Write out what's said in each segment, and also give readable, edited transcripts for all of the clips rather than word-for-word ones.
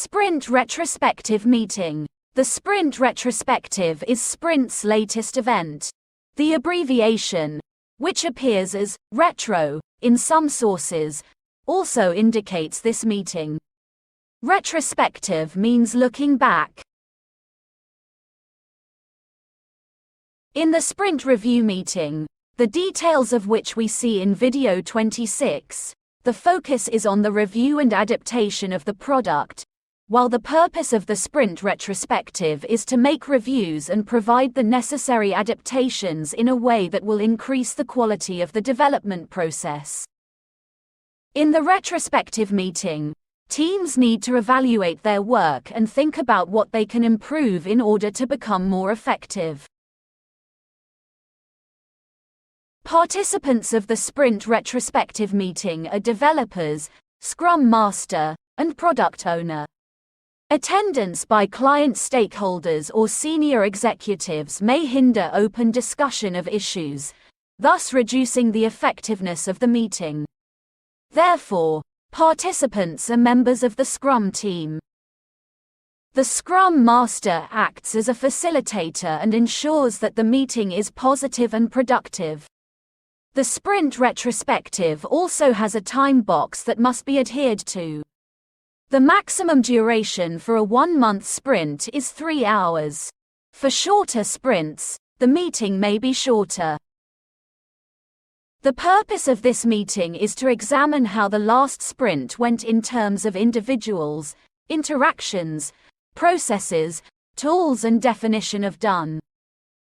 Sprint Retrospective Meeting. The Sprint Retrospective is Sprint's latest event. The abbreviation, which appears as retro in some sources, also indicates this meeting. Retrospective means looking back. In the Sprint Review meeting, the details of which we see in video 26, the focus is on the review and adaptation of the product, while the purpose of the Sprint Retrospective is to make reviews and provide the necessary adaptations in a way that will increase the quality of the development process. In the retrospective meeting, teams need to evaluate their work and think about what they can improve in order to become more effective. Participants of the Sprint Retrospective meeting are developers, Scrum Master, and Product Owner. Attendance by client stakeholders or senior executives may hinder open discussion of issues, thus reducing the effectiveness of the meeting. Therefore, participants are members of the Scrum team. The Scrum Master acts as a facilitator and ensures that the meeting is positive and productive. The Sprint Retrospective also has a time box that must be adhered to. The maximum duration for a 1-month sprint is 3 hours. For shorter sprints, the meeting may be shorter. The purpose of this meeting is to examine how the last sprint went in terms of individuals, interactions, processes, tools, and definition of done.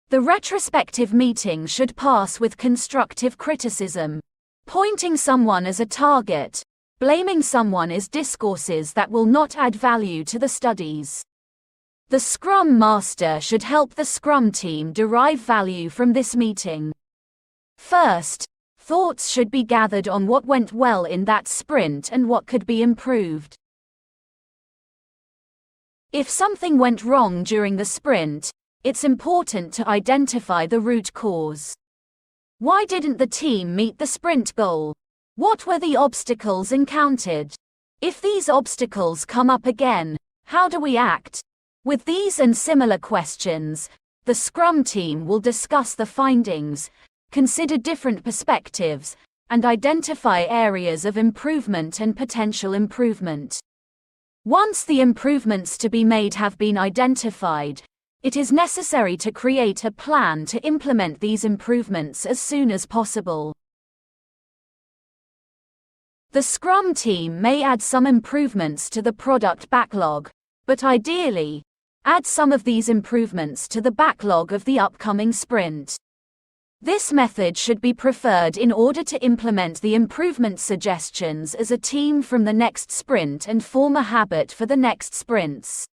The retrospective meeting should pass with constructive criticism. Pointing someone as a target, blaming someone is discourses that will not add value to the studies. The Scrum Master should help the Scrum team derive value from this meeting. First, thoughts should be gathered on what went well in that sprint and what could be improved. If something went wrong during the sprint, it's important to identify the root cause. Why didn't the team meet the sprint goal? What were the obstacles encountered? If these obstacles come up again, how do we act? With these and similar questions, the Scrum team will discuss the findings, consider different perspectives, and identify areas of improvement and potential improvement. Once the improvements to be made have been identified, it is necessary to create a plan to implement these improvements as soon as possible. The Scrum team may add some improvements to the product backlog, but ideally, add some of these improvements to the backlog of the upcoming sprint. This method should be preferred in order to implement the improvement suggestions as a team from the next sprint and form a habit for the next sprints.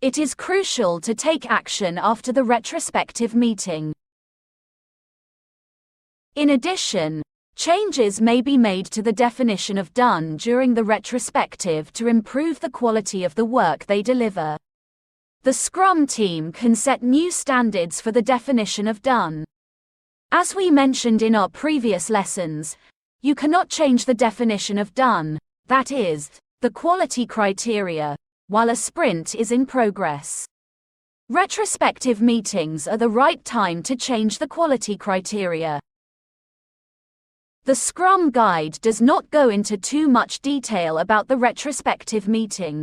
It is crucial to take action after the retrospective meeting. In addition, changes may be made to the definition of done during the retrospective to improve the quality of the work they deliver. The Scrum team can set new standards for the definition of done. As we mentioned in our previous lessons, you cannot change the definition of done, that is, the quality criteria, while a sprint is in progress. Retrospective meetings are the right time to change the quality criteria. The Scrum Guide does not go into too much detail about the retrospective meeting.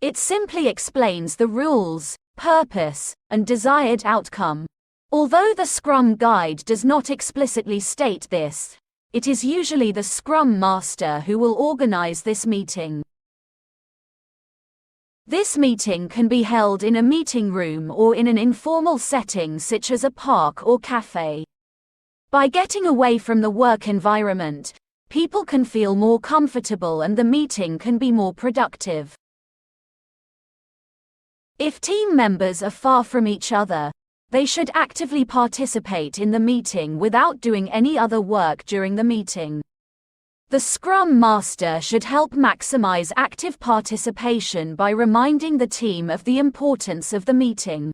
It simply explains the rules, purpose, and desired outcome. Although the Scrum Guide does not explicitly state this, it is usually the Scrum Master who will organize this meeting. This meeting can be held in a meeting room or in an informal setting such as a park or cafe. By getting away from the work environment, people can feel more comfortable and the meeting can be more productive. If team members are far from each other, they should actively participate in the meeting without doing any other work during the meeting. The Scrum Master should help maximize active participation by reminding the team of the importance of the meeting.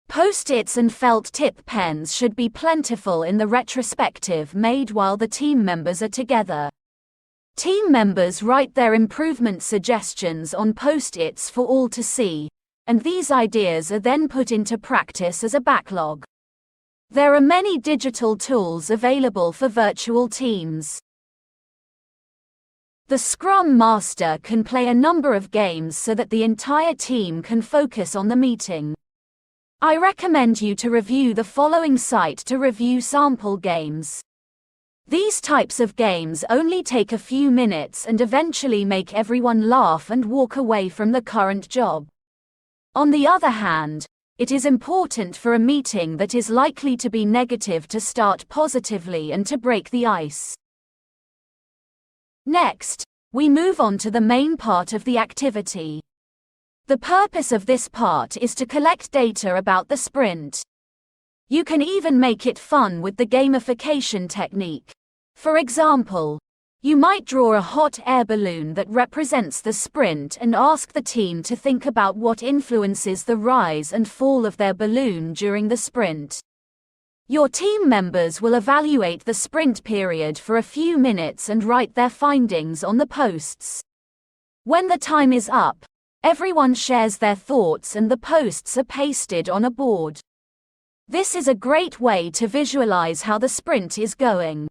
Post-its and felt tip pens should be plentiful in the retrospective made while the team members are together. Team members write their improvement suggestions on post-its for all to see, and these ideas are then put into practice as a backlog. There are many digital tools available for virtual teams. The Scrum Master can play a number of games so that the entire team can focus on the meeting. I recommend you to review the following site to review sample games. These types of games only take a few minutes and eventually make everyone laugh and walk away from the current job. On the other hand, it is important for a meeting that is likely to be negative to start positively and to break the ice. Next, we move on to the main part of the activity. The purpose of this part is to collect data about the sprint. You can even make it fun with the gamification technique. For example, you might draw a hot air balloon that represents the sprint and ask the team to think about what influences the rise and fall of their balloon during the sprint. Your team members will evaluate the sprint period for a few minutes and write their findings on the posts. When the time is up, everyone shares their thoughts and the posts are pasted on a board. This is a great way to visualize how the sprint is going.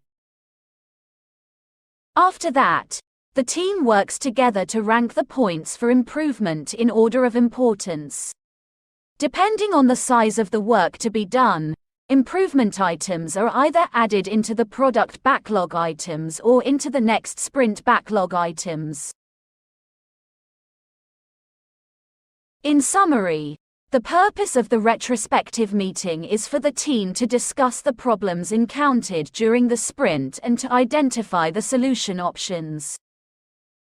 After that, the team works together to rank the points for improvement in order of importance. Depending on the size of the work to be done, improvement items are either added into the product backlog items or into the next sprint backlog items. In summary, the purpose of the retrospective meeting is for the team to discuss the problems encountered during the sprint and to identify the solution options.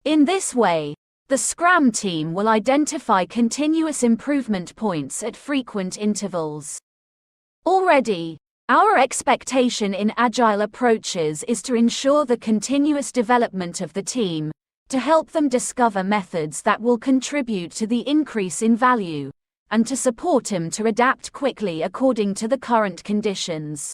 In this way, the Scrum team will identify continuous improvement points at frequent intervals. Already, our expectation in Agile approaches is to ensure the continuous development of the team, to help them discover methods that will contribute to the increase in value, and to support them to adapt quickly according to the current conditions.